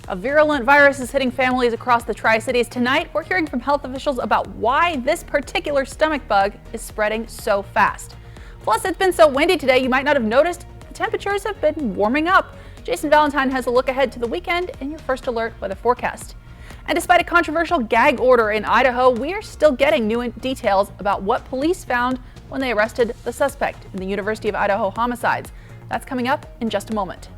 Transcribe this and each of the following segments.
A virulent virus is hitting families across the Tri-Cities. Tonight, we're hearing from health officials about why this particular stomach bug is spreading so fast. Plus, it's been so windy today, you might not have noticed the temperatures have been warming up. Jason Valentine has a look ahead to the weekend in your first alert weather forecast. And despite a controversial gag order in Idaho, we are still getting new details about what police found when they arrested the suspect in the University of Idaho homicides. That's coming up in just a moment.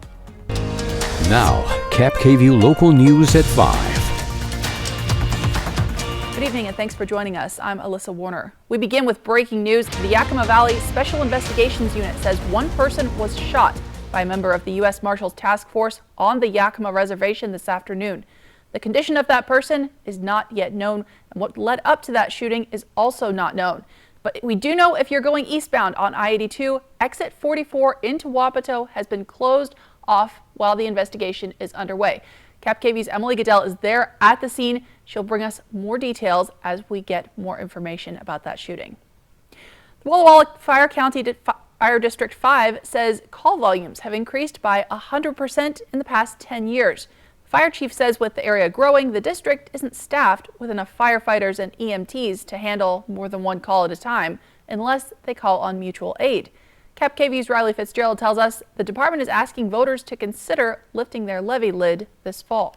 Now, KAPP local news at 5. Good evening and thanks for joining us. I'm Alyssa Warner. We begin with breaking news. The Yakima Valley Special Investigations Unit says one person was shot by a member of the U.S. Marshals Task Force on the Yakima Reservation this afternoon. The condition of that person is not yet known, and what led up to that shooting is also not known. But we do know if you're going eastbound on I-82, exit 44 into Wapato has been closed off while the investigation is underway. KAPP-KVEW's Emily Goodell is there at the scene. She'll bring us more details as we get more information about that shooting. The Walla Walla Fire District 5 says call volumes have increased by 100% in the past 10 years. The fire chief says with the area growing, the district isn't staffed with enough firefighters and EMTs to handle more than one call at a time unless they call on mutual aid. KAPP-KVEW's Riley Fitzgerald tells us the department is asking voters to consider lifting their levy lid this fall.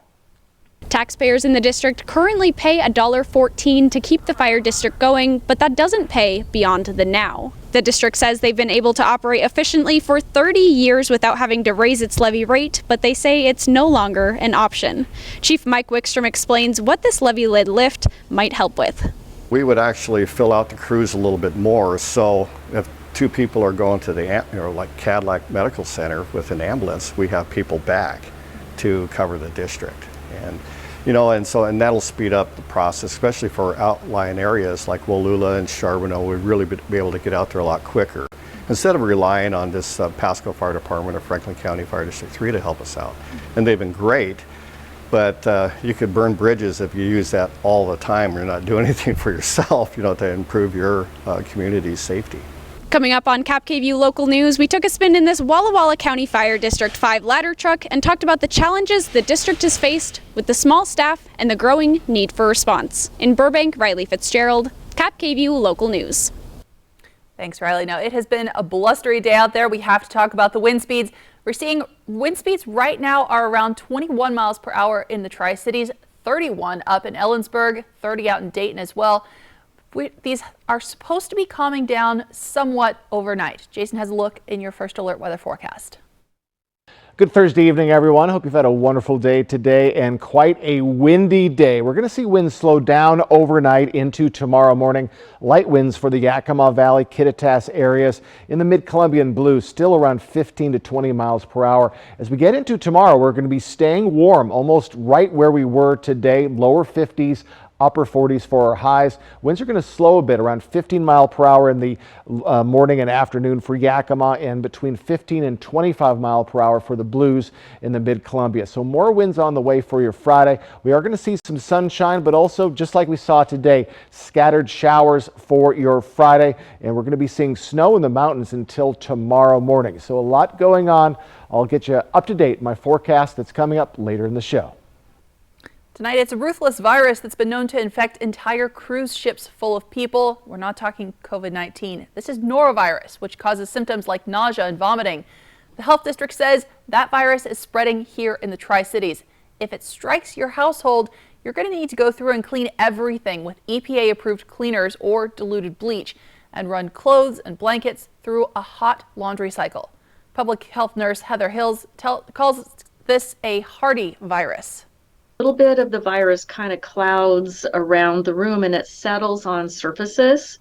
Taxpayers in the district currently pay $1.14 to keep the fire district going, but that doesn't pay beyond the now. The district says they've been able to operate efficiently for 30 years without having to raise its levy rate, but they say it's no longer an option. Chief Mike Wickstrom explains what this levy lid lift might help with. We would actually fill out the crews a little bit more, so if two people are going to the like Cadillac Medical Center with an ambulance, we have people back to cover the district. And and that'll speed up the process, especially for outlying areas like Wallula and Charbonneau. We'd really be able to get out there a lot quicker instead of relying on this Pasco Fire Department or Franklin County Fire District 3 to help us out. And they've been great, but you could burn bridges if you use that all the time. You're not doing anything for yourself, to improve your community's safety. Coming up on KAPP-KVEW Local News, we took a spin in this Walla Walla County Fire District 5 ladder truck and talked about the challenges the district has faced with the small staff and the growing need for response. In Burbank, Riley Fitzgerald, KAPP-KVEW Local News. Thanks, Riley. Now, it has been a blustery day out there. We have to talk about the wind speeds. We're seeing wind speeds right now are around 21 miles per hour in the Tri-Cities, 31 up in Ellensburg, 30 out in Dayton as well. These are supposed to be calming down somewhat overnight. Jason has a look in your first alert weather forecast. Good Thursday evening, everyone. Hope you've had a wonderful day today and quite a windy day. We're going to see winds slow down overnight into tomorrow morning. Light winds for the Yakima Valley, Kittitas areas in the mid-Columbian Blues, still around 15 to 20 miles per hour. As we get into tomorrow, we're going to be staying warm, almost right where we were today, lower 50s. Upper 40s for our highs. Winds are going to slow a bit, around 15 mile per hour in the morning and afternoon for Yakima, and between 15 and 25 mile per hour for the Blues in the mid-Columbia. So more winds on the way for your Friday. We are going to see some sunshine, but also, just like we saw today, scattered showers for your Friday. And we're going to be seeing snow in the mountains until tomorrow morning. So a lot going on. I'll get you up to date in my forecast that's coming up later in the show. Tonight, it's a ruthless virus that's been known to infect entire cruise ships full of people. We're not talking COVID-19. This is norovirus, which causes symptoms like nausea and vomiting. The health district says that virus is spreading here in the Tri-Cities. If it strikes your household, you're going to need to go through and clean everything with EPA-approved cleaners or diluted bleach and run clothes and blankets through a hot laundry cycle. Public health nurse Heather Hills calls this a hardy virus. A little bit of the virus kind of clouds around the room and it settles on surfaces.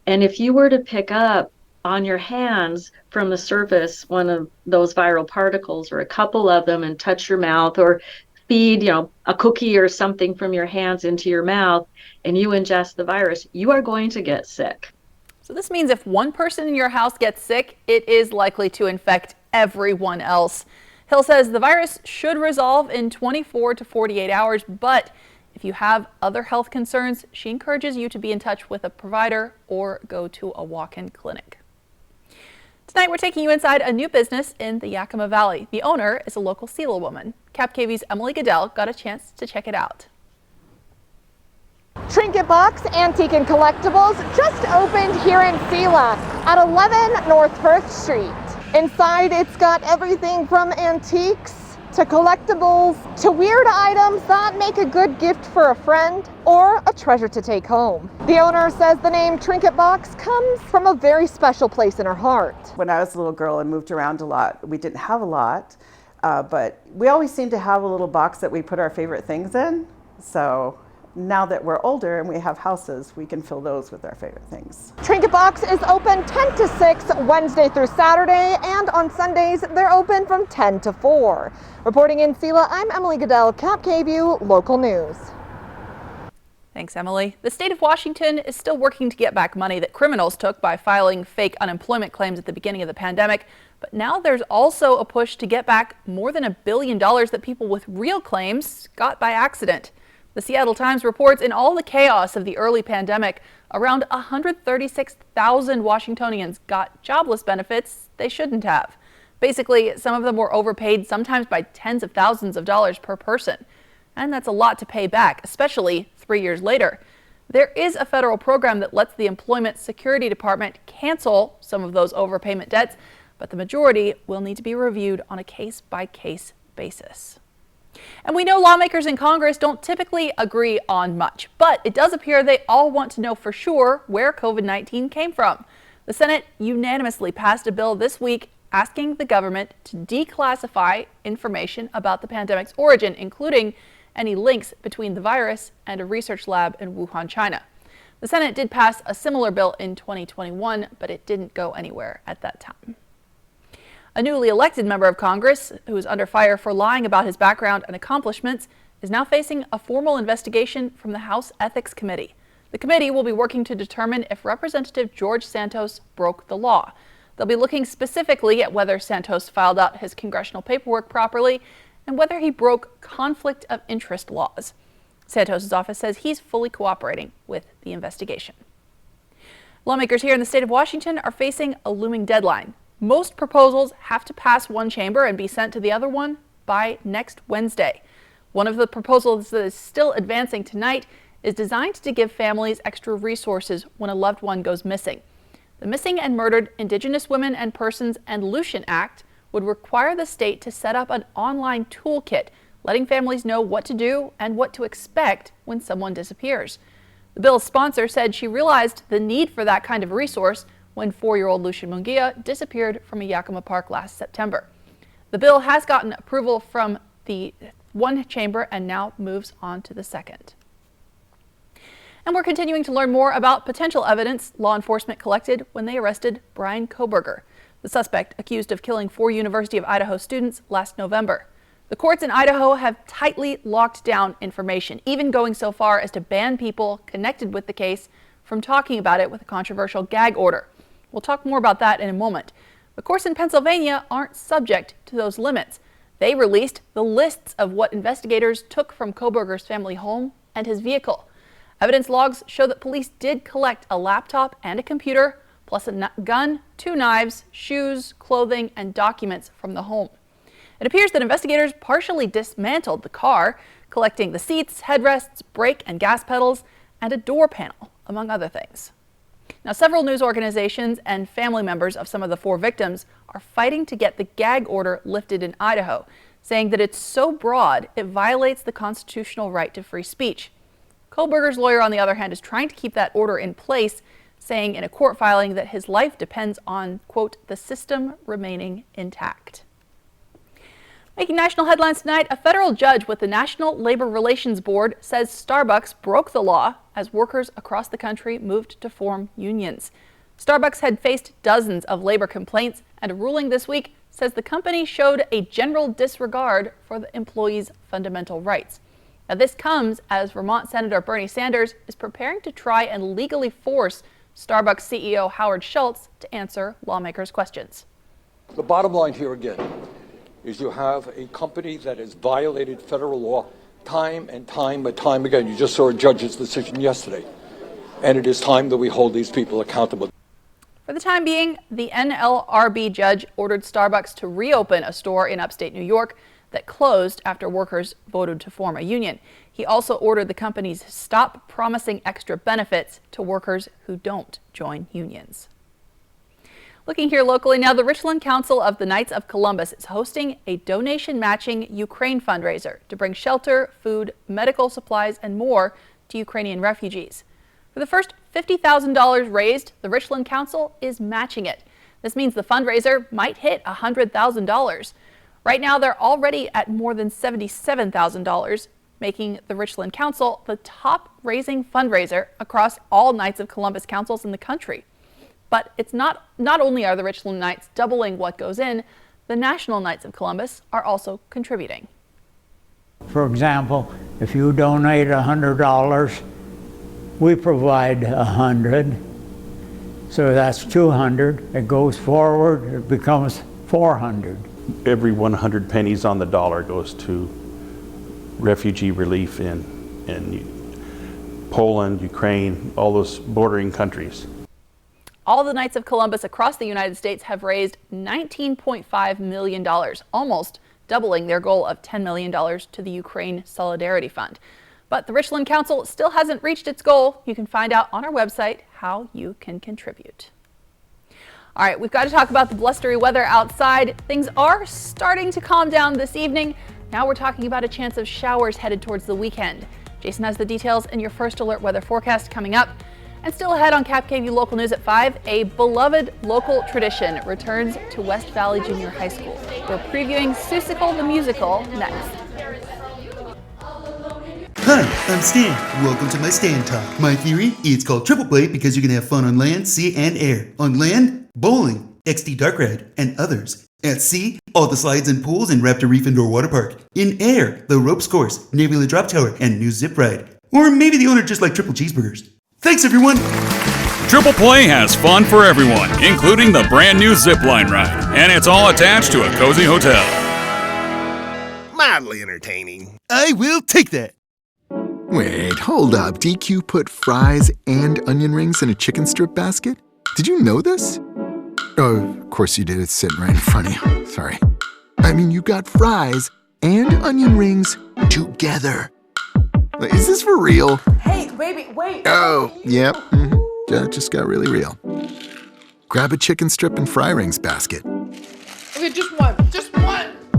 And if you were to pick up on your hands from the surface one of those viral particles or a couple of them and touch your mouth or feed, a cookie or something from your hands into your mouth and you ingest the virus, you are going to get sick. So this means if one person in your house gets sick, it is likely to infect everyone else. Hill says the virus should resolve in 24 to 48 hours, but if you have other health concerns, she encourages you to be in touch with a provider or go to a walk-in clinic. Tonight, we're taking you inside a new business in the Yakima Valley. The owner is a local Sela woman. KAPP-KVEW's Emily Goodell got a chance to check it out. Trinket Box Antique and Collectibles just opened here in Sela at 11 North Firth Street. Inside, it's got everything from antiques to collectibles to weird items that make a good gift for a friend or a treasure to take home. The owner says the name Trinket Box comes from a very special place in her heart. When I was a little girl and moved around a lot, we didn't have a lot, but we always seemed to have a little box that we put our favorite things in. So now that we're older and we have houses, we can fill those with our favorite things. Trinket Box is open 10 to 6 Wednesday through Saturday, and on Sundays they're open from 10 to 4. Reporting in Sela, I'm Emily Goodell, KAPP-KVEW Local News. Thanks, Emily. The state of Washington is still working to get back money that criminals took by filing fake unemployment claims at the beginning of the pandemic. But now there's also a push to get back more than $1 billion that people with real claims got by accident. The Seattle Times reports in all the chaos of the early pandemic, around 136,000 Washingtonians got jobless benefits they shouldn't have. Basically, some of them were overpaid, sometimes by tens of thousands of dollars per person. And that's a lot to pay back, especially 3 years later. There is a federal program that lets the Employment Security Department cancel some of those overpayment debts, but the majority will need to be reviewed on a case-by-case basis. And we know lawmakers in Congress don't typically agree on much, but it does appear they all want to know for sure where COVID-19 came from. The Senate unanimously passed a bill this week asking the government to declassify information about the pandemic's origin, including any links between the virus and a research lab in Wuhan, China. The Senate did pass a similar bill in 2021, but it didn't go anywhere at that time. A newly elected member of Congress, who is under fire for lying about his background and accomplishments, is now facing a formal investigation from the House Ethics Committee. The committee will be working to determine if Representative George Santos broke the law. They'll be looking specifically at whether Santos filed out his congressional paperwork properly and whether he broke conflict of interest laws. Santos' office says he's fully cooperating with the investigation. Lawmakers here in the state of Washington are facing a looming deadline. Most proposals have to pass one chamber and be sent to the other one by next Wednesday. One of the proposals that is still advancing tonight is designed to give families extra resources when a loved one goes missing. The Missing and Murdered Indigenous Women and Persons and Lucian Act would require the state to set up an online toolkit, letting families know what to do and what to expect when someone disappears. The bill's sponsor said she realized the need for that kind of resource when 4-year-old Lucian Munguia disappeared from a Yakima park last September. The bill has gotten approval from the one chamber and now moves on to the second. And we're continuing to learn more about potential evidence law enforcement collected when they arrested Brian Kohberger, the suspect accused of killing 4 University of Idaho students last November. The courts in Idaho have tightly locked down information, even going so far as to ban people connected with the case from talking about it with a controversial gag order. We'll talk more about that in a moment. The courts in Pennsylvania aren't subject to those limits. They released the lists of what investigators took from Kohberger's family home and his vehicle. Evidence logs show that police did collect a laptop and a computer, plus a gun, 2 knives, shoes, clothing, and documents from the home. It appears that investigators partially dismantled the car, collecting the seats, headrests, brake and gas pedals, and a door panel, among other things. Now, several news organizations and family members of some of the 4 victims are fighting to get the gag order lifted in Idaho, saying that it's so broad it violates the constitutional right to free speech. Kohberger's lawyer, on the other hand, is trying to keep that order in place, saying in a court filing that his life depends on, quote, the system remaining intact. Making national headlines tonight, a federal judge with the National Labor Relations Board says Starbucks broke the law as workers across the country moved to form unions. Starbucks had faced dozens of labor complaints, and a ruling this week says the company showed a general disregard for the employees' fundamental rights. Now, this comes as Vermont Senator Bernie Sanders is preparing to try and legally force Starbucks CEO Howard Schultz to answer lawmakers' questions. The bottom line here again is you have a company that has violated federal law time and time again. You just saw a judge's decision yesterday, and it is time that we hold these people accountable. For the time being, the NLRB judge ordered Starbucks to reopen a store in upstate New York that closed after workers voted to form a union. He also ordered the companies to stop promising extra benefits to workers who don't join unions. Looking here locally now, the Richland Council of the Knights of Columbus is hosting a donation-matching Ukraine fundraiser to bring shelter, food, medical supplies, and more to Ukrainian refugees. For the first $50,000 raised, the Richland Council is matching it. This means the fundraiser might hit $100,000. Right now, they're already at more than $77,000, making the Richland Council the top raising fundraiser across all Knights of Columbus councils in the country. But it's not only are the Richland Knights doubling what goes in, the National Knights of Columbus are also contributing. For example, if you donate $100, we provide $100, so that's $200. It goes forward, it becomes $400. Every 100 pennies on the dollar goes to refugee relief in Poland, Ukraine, all those bordering countries. All the Knights of Columbus across the United States have raised $19.5 million, almost doubling their goal of $10 million to the Ukraine Solidarity Fund. But the Richland Council still hasn't reached its goal. You can find out on our website how you can contribute. All right, we've got to talk about the blustery weather outside. Things are starting to calm down this evening. Now we're talking about a chance of showers headed towards the weekend. Jason has the details in your first alert weather forecast coming up. And still ahead on KAPP Local News at 5, a beloved local tradition returns to West Valley Junior High School. We're previewing Seussical the Musical next. Hi, I'm Stan. Welcome to my Stan Talk. My theory, it's called Triple Play because you can have fun on land, sea, and air. On land, bowling, XD Dark Ride, and others. At sea, all the slides and pools in Raptor Reef Indoor Water Park. In air, the ropes course, Nebula Drop Tower, and new zip ride. Or maybe the owner just liked triple cheeseburgers. Thanks, everyone! Triple Play has fun for everyone, including the brand new zipline ride. And it's all attached to a cozy hotel. Mildly entertaining. I will take that. Wait, hold up. DQ put fries and onion rings in a chicken strip basket? Did you know this? Oh, of course you did. It's sitting right in front of you. Sorry. I mean, you got fries and onion rings together. Is this for real? Hey, baby, wait. Oh, yep. That just got really real. Grab a chicken strip and fry rings basket. Okay, just one.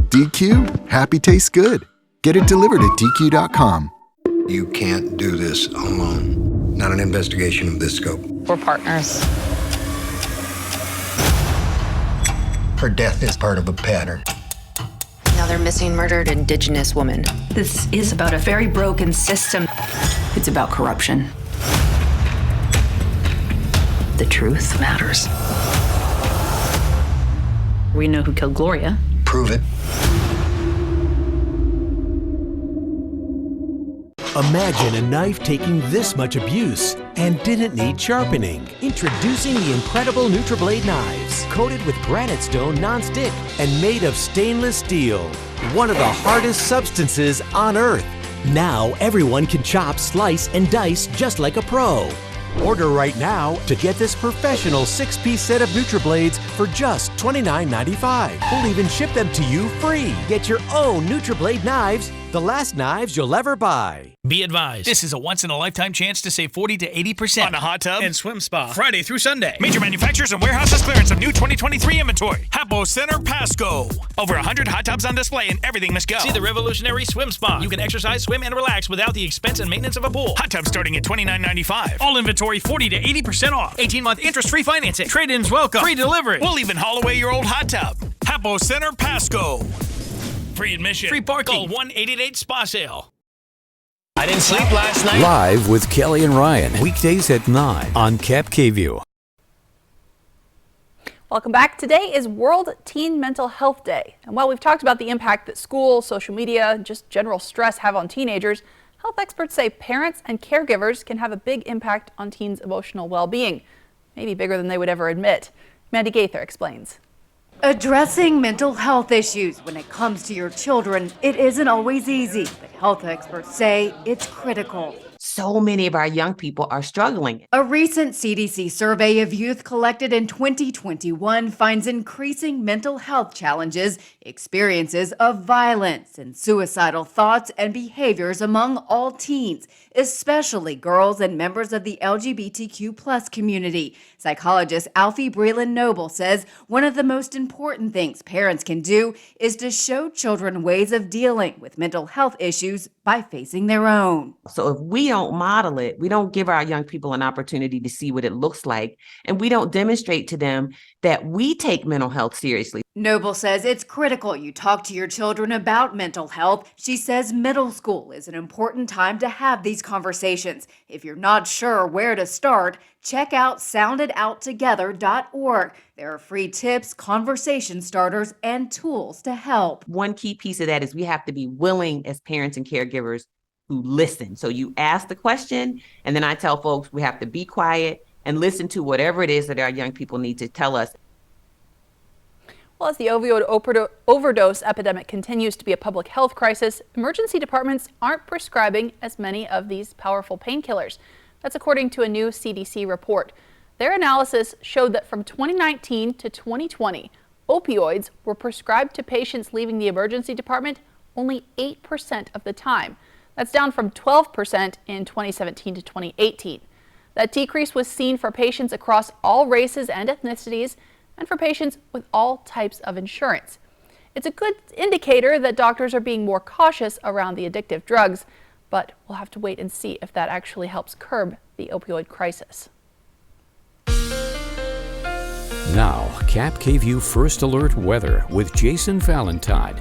DQ, happy tastes good. Get it delivered at DQ.com. You can't do this alone. Not an investigation of this scope. We're partners. Her death is part of a pattern. Another missing murdered Indigenous woman. This is about a very broken system. It's about corruption. The truth matters. We know who killed Gloria. Prove it. Imagine a knife taking this much abuse and didn't need sharpening. Introducing the incredible NutriBlade knives, coated with granite stone non-stick and made of stainless steel, one of the hardest substances on Earth. Now everyone can chop, slice, and dice just like a pro. Order right now to get this professional 6-piece set of NutriBlades for just $29.95. We'll even ship them to you free. Get your own NutriBlade knives, the last knives you'll ever buy. Be advised, this is a once-in-a-lifetime chance to save 40 to 80% on a hot tub and swim spa Friday through Sunday. Major manufacturers and warehouses clearance of new 2023 inventory. Hapo Center Pasco. Over 100 hot tubs on display and everything must go. See the revolutionary swim spa. You can exercise, swim, and relax without the expense and maintenance of a pool. Hot tubs starting at $29.95. All inventory 40 to 80% off. 18-month interest-free financing. Trade-ins welcome. Free delivery. We'll even haul away your old hot tub. Hapo Center Pasco. Free admission. Free parking. Call 1-888-SPA-SALE. I didn't sleep last night. Live with Kelly and Ryan. Weekdays at 9 on KVEW. Welcome back. Today is World Teen Mental Health Day. And while we've talked about the impact that school, social media, and just general stress have on teenagers, health experts say parents and caregivers can have a big impact on teens' emotional well-being, maybe bigger than they would ever admit. Mandy Gaither explains. Addressing mental health issues when it comes to your children, it isn't always easy, but health experts say it's critical. so many of our young people are struggling. A recent CDC survey of youth collected in 2021 finds increasing mental health challenges, experiences of violence, and suicidal thoughts and behaviors among all teens, especially girls and members of the LGBTQ+ community. Psychologist Alfie Breland-Noble says one of the most important things parents can do is to show children ways of dealing with mental health issues by facing their own. So if we don't model it, we don't give our young people an opportunity to see what it looks like, and we don't demonstrate to them that we take mental health seriously. Noble says it's critical you talk to your children about mental health. She says middle school is an important time to have these conversations. If you're not sure where to start, check out soundedouttogether.org. There are free tips, conversation starters, and tools to help. One key piece of that is we have to be willing as parents and caregivers who listen. So you ask the question, and then I tell folks we have to be quiet and listen to whatever it is that our young people need to tell us. Well, as the opioid overdose epidemic continues to be a public health crisis, emergency departments aren't prescribing as many of these powerful painkillers. That's according to a new CDC report. Their analysis showed that from 2019 to 2020, opioids were prescribed to patients leaving the emergency department only 8% of the time. That's down from 12% in 2017 to 2018. That decrease was seen for patients across all races and ethnicities, and for patients with all types of insurance. It's a good indicator that doctors are being more cautious around the addictive drugs, but we'll have to wait and see if that actually helps curb the opioid crisis. Now, KAPP KVEW First Alert Weather with Jason Valentine.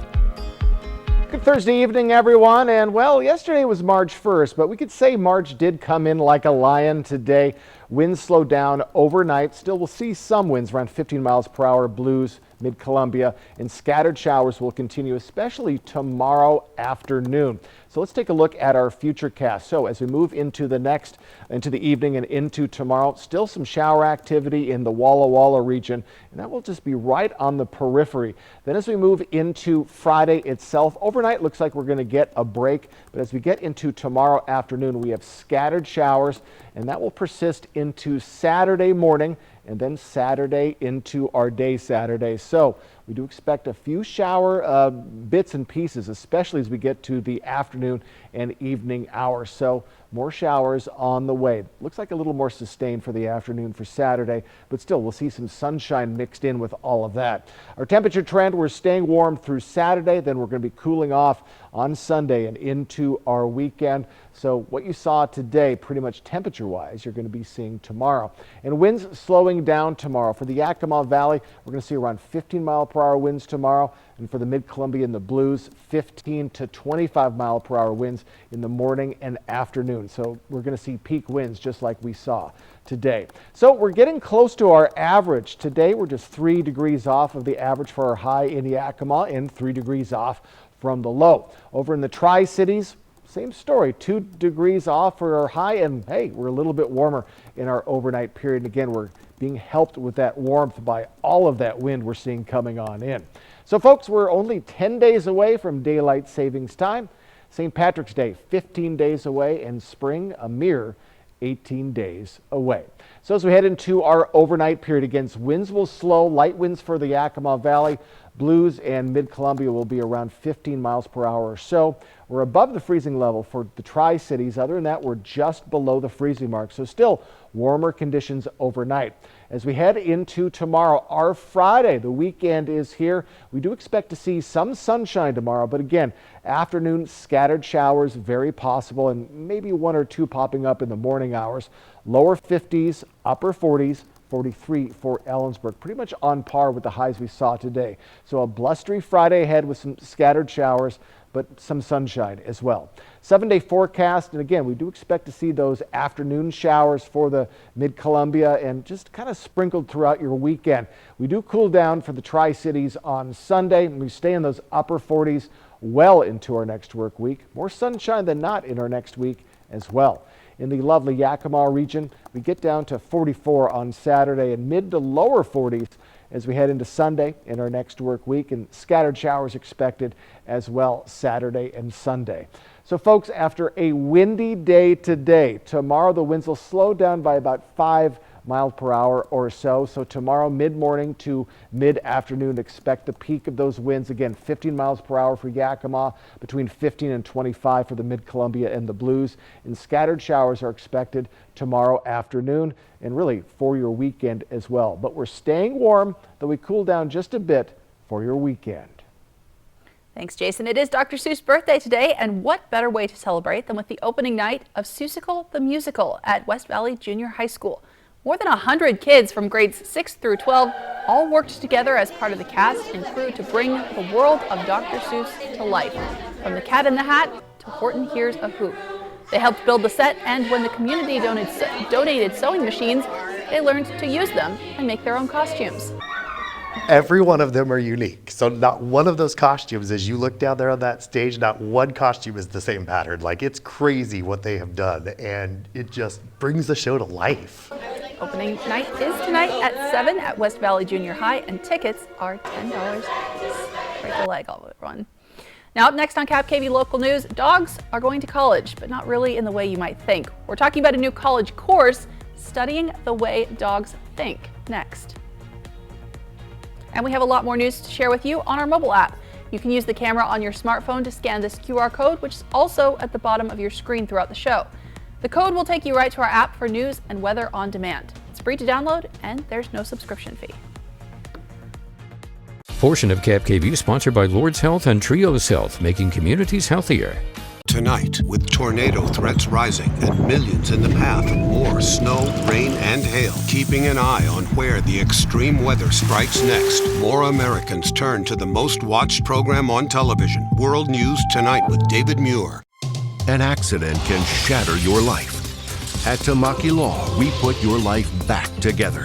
Good Thursday evening, everyone. And well, yesterday was March 1st, but we could say March did come in like a lion today. Winds slowed down overnight. Still, we'll see some winds around 15 miles per hour, blues, mid-Columbia, and scattered showers will continue, especially tomorrow afternoon. So let's take a look at our futurecast. So as we move into the evening and into tomorrow, still some shower activity in the Walla Walla region, and that will just be right on the periphery. Then as we move into Friday itself, overnight looks like we're going to get a break, but as we get into tomorrow afternoon, we have scattered showers, and that will persist into Saturday morning and then Saturday into our day Saturday. So we do expect a few shower bits and pieces, especially as we get to the afternoon and evening hours. So more showers on the way. Looks like a little more sustained for the afternoon for Saturday, but still we'll see some sunshine mixed in with all of that. Our temperature trend, we're staying warm through Saturday, then we're going to be cooling off on Sunday and into our weekend. So what you saw today, pretty much temperature-wise, you're going to be seeing tomorrow. And winds slowing down tomorrow. For the Yakima Valley, we're going to see around 15 mile per hour winds tomorrow. And for the mid-Columbia and the Blues, 15 to 25 mile per hour winds in the morning and afternoon. So we're going to see peak winds just like we saw today. So we're getting close to our average. Today, we're just 3 degrees off of the average for our high in Yakima and 3 degrees off from the low. Over in the Tri-Cities, same story, 2 degrees off for our high, and hey, we're a little bit warmer in our overnight period. And again, we're being helped with that warmth by all of that wind we're seeing coming on in. So folks, we're only 10 days away from daylight savings time. St. Patrick's Day, 15 days away, and spring, a mere 18 days away. So as we head into our overnight period, again, winds will slow, light winds for the Yakima Valley, Blues and mid-Columbia will be around 15 miles per hour or so. We're above the freezing level for the Tri-Cities. Other than that, we're just below the freezing mark. So still warmer conditions overnight. As we head into tomorrow, our Friday, the weekend is here. We do expect to see some sunshine tomorrow, but again, afternoon scattered showers, very possible, and maybe 1 or 2 popping up in the morning hours. Lower 50s, upper 40s. 43 for Ellensburg, pretty much on par with the highs we saw today. So a blustery Friday ahead with some scattered showers, but some sunshine as well. 7-day forecast, and again, we do expect to see those afternoon showers for the mid-Columbia and just kind of sprinkled throughout your weekend. We do cool down for the Tri-Cities on Sunday, and we stay in those upper 40s well into our next work week. More sunshine than not in our next week as well. In the lovely Yakima region, we get down to 44 on Saturday and mid to lower 40s as we head into Sunday in our next work week, and scattered showers expected as well Saturday and Sunday. So folks, after a windy day today, tomorrow the winds will slow down by about 5 miles per hour or so. So tomorrow mid-morning to mid-afternoon, expect the peak of those winds. Again, 15 miles per hour for Yakima, between 15 and 25 for the Mid-Columbia and the Blues. And scattered showers are expected tomorrow afternoon and really for your weekend as well. But we're staying warm, though we cool down just a bit for your weekend. Thanks, Jason. It is Dr. Seuss' birthday today, and what better way to celebrate than with the opening night of Seussical the Musical at West Valley Junior High School. More than 100 kids from grades 6 through 12 all worked together as part of the cast and crew to bring the world of Dr. Seuss to life. From The Cat in the Hat to Horton Hears a Who. They helped build the set, and when the community donated sewing machines, they learned to use them and make their own costumes. Every one of them are unique. So not one of those costumes, as you look down there on that stage, not one costume is the same pattern. Like, it's crazy what they have done, and it just brings the show to life. Opening night is tonight at 7 at West Valley Junior High, and tickets are $10. Break a leg, everyone. Now up next on KAPP Local News, dogs are going to college, but not really in the way you might think. We're talking about a new college course, Studying the Way Dogs Think, next. And we have a lot more news to share with you on our mobile app. You can use the camera on your smartphone to scan this QR code, which is also at the bottom of your screen throughout the show. The code will take you right to our app for news and weather on demand. It's free to download, and there's no subscription fee. Portion of KAPP sponsored by Lord's Health and Trios Health, making communities healthier. Tonight, with tornado threats rising and millions in the path of more snow, rain, and hail, keeping an eye on where the extreme weather strikes next, more Americans turn to the most watched program on television, World News Tonight with David Muir. An accident can shatter your life. At Tamaki Law, we put your life back together.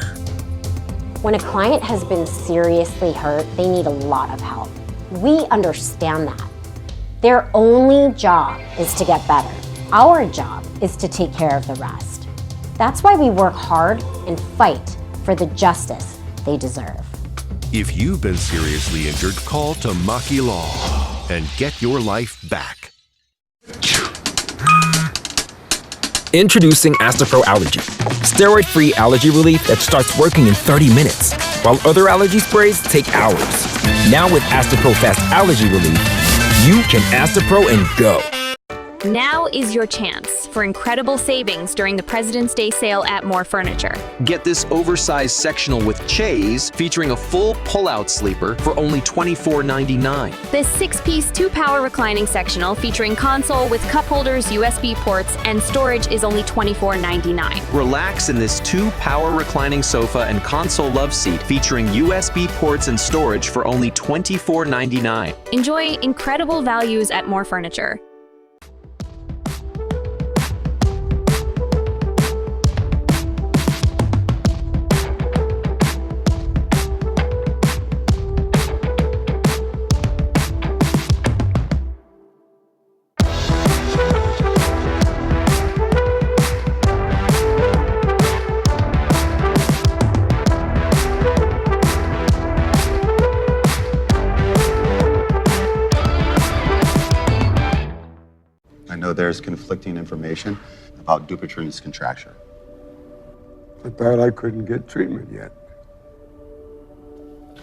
When a client has been seriously hurt, they need a lot of help. We understand that. Their only job is to get better. Our job is to take care of the rest. That's why we work hard and fight for the justice they deserve. If you've been seriously injured, call Tamaki Law and get your life back. Introducing Astapro Allergy, steroid-free allergy relief that starts working in 30 minutes, while other allergy sprays take hours. Now with Astapro Fast Allergy Relief, you can Astapro and go. Now is your chance for incredible savings during the President's Day sale at More Furniture. Get this oversized sectional with chaise featuring a full pull-out sleeper for only $24.99. This 6-piece 2-power reclining sectional featuring console with cup holders, USB ports, and storage is only $24.99. Relax in this 2-power reclining sofa and console love seat featuring USB ports and storage for only $24.99. Enjoy incredible values at More Furniture. There's conflicting information about Dupuytren's contracture. I thought I couldn't get treatment yet.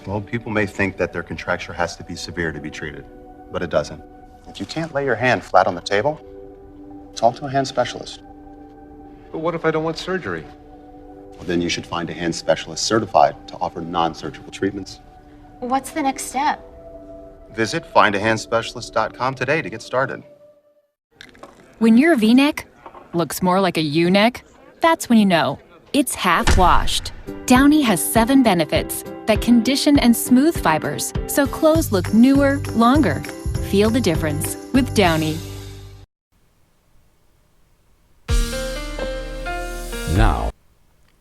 Well, people may think that their contracture has to be severe to be treated, but it doesn't. If you can't lay your hand flat on the table, talk to a hand specialist. But what if I don't want surgery? Well, then you should find a hand specialist certified to offer non-surgical treatments. What's the next step? Visit findahandspecialist.com today to get started. When your V-neck looks more like a U-neck, that's when you know it's half washed. Downy has 7 benefits that condition and smooth fibers, so clothes look newer, longer. Feel the difference with Downy. Now,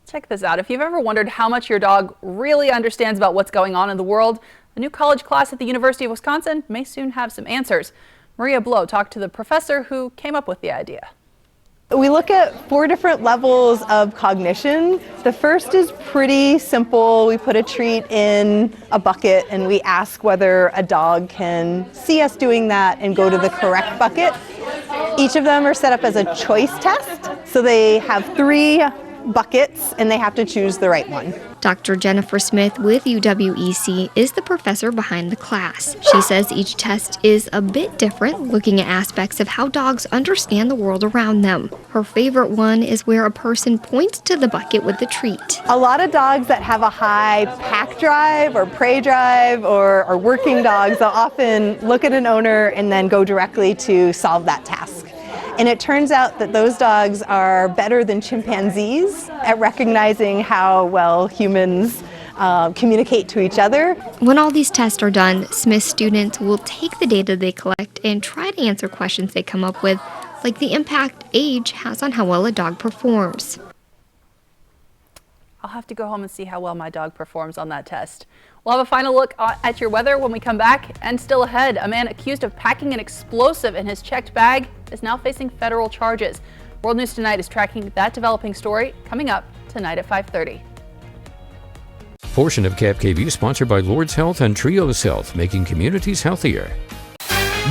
check this out. If you've ever wondered how much your dog really understands about what's going on in the world, the new college class at the University of Wisconsin may soon have some answers. Maria Blow talked to the professor who came up with the idea. We look at 4 different levels of cognition. The first is pretty simple. We put a treat in a bucket and we ask whether a dog can see us doing that and go to the correct bucket. Each of them are set up as a choice test. So they have 3 buckets and they have to choose the right one. Dr. Jennifer Smith with UWEC is the professor behind the class. She says each test is a bit different, looking at aspects of how dogs understand the world around them. Her favorite one is where a person points to the bucket with the treat. A lot of dogs that have a high pack drive or prey drive or are working dogs, they'll often look at an owner and then go directly to solve that task. And it turns out that those dogs are better than chimpanzees at recognizing how well humans communicate to each other. When all these tests are done, Smith students will take the data they collect and try to answer questions they come up with, like the impact age has on how well a dog performs. I'll have to go home and see how well my dog performs on that test. We'll have a final look at your weather when we come back. And still ahead, a man accused of packing an explosive in his checked bag is now facing federal charges. World News Tonight is tracking that developing story, coming up tonight at 5:30. Portion of KAPP sponsored by Lord's Health and Trios Health, making communities healthier.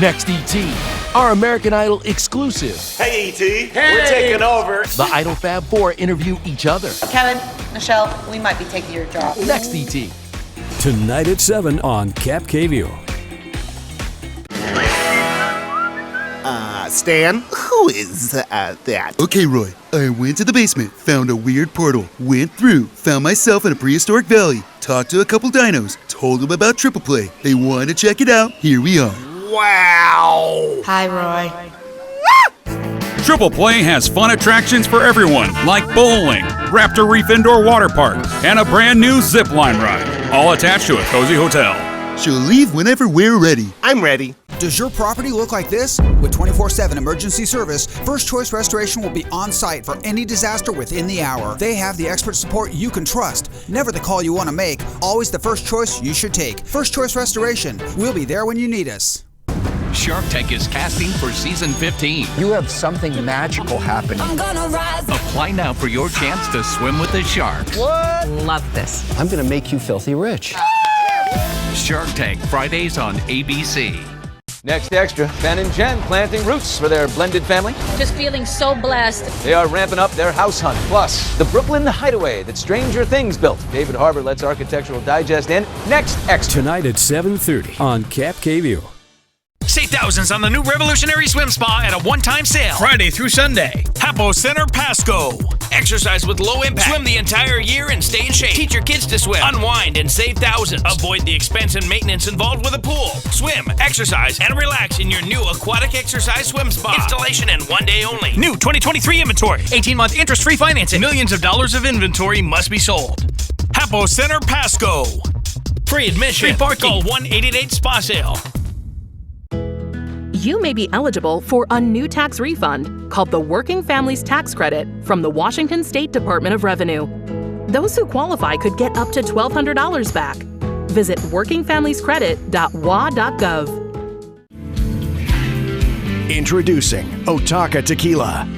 Next, ET, our American Idol exclusive. Hey, ET. Hey. We're taking over. The Idol Fab 4 interview each other. Kevin, Michelle, we might be taking your job. Next, ET. Tonight at 7 on KAPP. Stan, who is that? Okay, Roy. I went to the basement, found a weird portal, went through, found myself in a prehistoric valley, talked to a couple dinos, told them about Triple Play. They wanted to check it out. Here we are. Wow! Hi, Roy. Triple Play has fun attractions for everyone, like bowling, Raptor Reef Indoor Water Park, and a brand new zip line ride, all attached to a cozy hotel. She'll leave whenever we're ready. I'm ready. Does your property look like this? With 24/7 emergency service, First Choice Restoration will be on site for any disaster within the hour. They have the expert support you can trust. Never the call you want to make, always the first choice you should take. First Choice Restoration. We'll be there when you need us. Shark Tank is casting for season 15. You have something magical happening. I'm gonna rise. Apply now for your chance to swim with the sharks. What? Love this. I'm gonna make you filthy rich. Shark Tank, Fridays on ABC. Next extra, Ben and Jen planting roots for their blended family. Just feeling so blessed. They are ramping up their house hunt. Plus, the Brooklyn hideaway that Stranger Things built. David Harbour lets Architectural Digest in. Next extra. Tonight at 7:30 on KAPP. Save thousands on the new revolutionary swim spa at a one-time sale. Friday through Sunday. Hapo Center Pasco. Exercise with low impact. Swim the entire year and stay in shape. Teach your kids to swim. Unwind and save thousands. Avoid the expense and maintenance involved with a pool. Swim, exercise, and relax in your new aquatic exercise swim spa. Installation and 1 day only. New 2023 inventory. 18-month interest-free financing. Millions of dollars of inventory must be sold. Hapo Center Pasco. Free admission. Free parking. Call 1-888-SPA-SALE. You may be eligible for a new tax refund called the Working Families Tax Credit from the Washington State Department of Revenue. Those who qualify could get up to $1,200 back. Visit workingfamiliescredit.wa.gov. Introducing Otaka Tequila.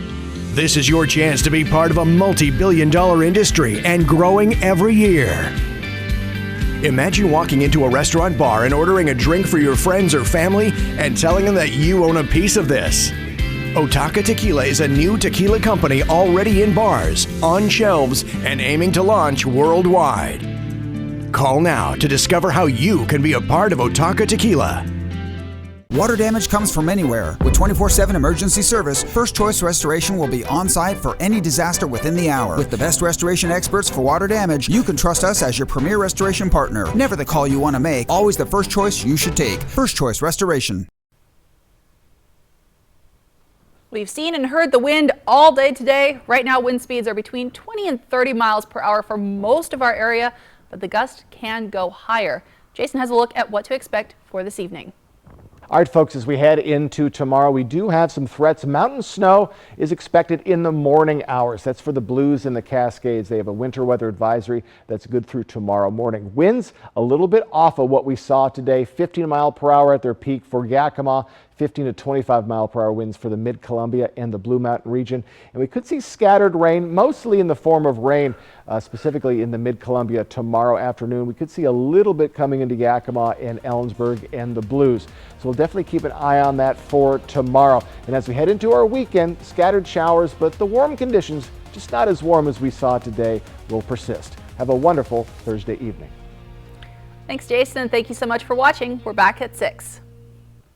This is your chance to be part of a multi-billion-dollar industry and growing every year. Imagine walking into a restaurant bar and ordering a drink for your friends or family and telling them that you own a piece of this. Otaka Tequila is a new tequila company already in bars, on shelves, and aiming to launch worldwide. Call now to discover how you can be a part of Otaka Tequila. Water damage comes from anywhere. With 24/7 emergency service, First Choice Restoration will be on site for any disaster within the hour. With the best restoration experts for water damage, you can trust us as your premier restoration partner. Never the call you want to make, always the first choice you should take. First Choice Restoration. We've seen and heard the wind all day today. Right now, wind speeds are between 20 and 30 miles per hour for most of our area, but the gust can go higher. Jason has a look at what to expect for this evening. All right, folks, as we head into tomorrow, we do have some threats. Mountain snow is expected in the morning hours. That's for the Blues and the Cascades. They have a winter weather advisory that's good through tomorrow morning. Winds a little bit off of what we saw today, 15 mile per hour at their peak for Yakima, 15 to 25 mile per hour winds for the Mid-Columbia and the Blue Mountain region. And we could see scattered rain, mostly in the form of rain, specifically in the Mid-Columbia tomorrow afternoon. We could see a little bit coming into Yakima and Ellensburg and the Blues. So we'll definitely keep an eye on that for tomorrow. And as we head into our weekend, scattered showers, but the warm conditions, just not as warm as we saw today, will persist. Have a wonderful Thursday evening. Thanks, Jason. Thank you so much for watching. We're back at 6.